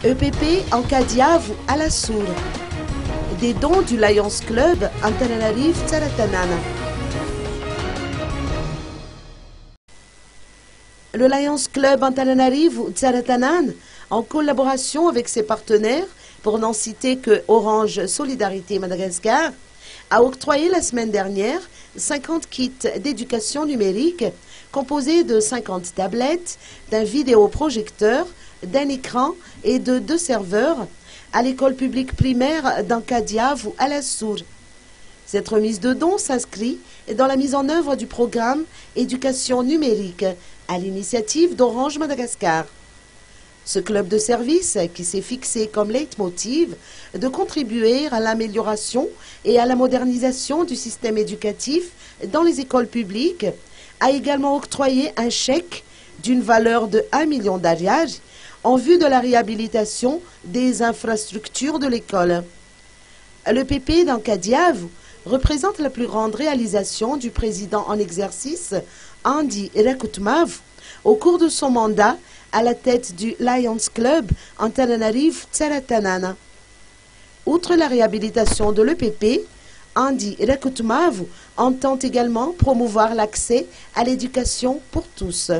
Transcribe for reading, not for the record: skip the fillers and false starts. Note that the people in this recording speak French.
EPP en Kadiavu à la Sour. Des dons du Lions Club Antananarivo Tsaratanana. Le Lions Club Antananarivo Tsaratanana, en collaboration avec ses partenaires, pour n'en citer que Orange Solidarité Madagascar, a octroyé la semaine dernière 50 kits d'éducation numérique composés de 50 tablettes, d'un vidéoprojecteur, d'un écran et de 2 serveurs à l'école publique primaire d'Ankadiavu à la Sour. Cette remise de dons s'inscrit dans la mise en œuvre du programme Éducation numérique à l'initiative d'Orange Madagascar. Ce club de service, qui s'est fixé comme leitmotiv de contribuer à l'amélioration et à la modernisation du système éducatif dans les écoles publiques, a également octroyé un chèque d'une valeur de 1 million d'ariary en vue de la réhabilitation des infrastructures de l'école. Le PP d'Ankadiavu représente la plus grande réalisation du président en exercice, Andi Rakutmavu, au cours de son mandat à la tête du Lions Club Antananarivo Tsaratanana. Outre la réhabilitation de l'EPP, Andi Rakutmavu entend également promouvoir l'accès à l'éducation pour tous.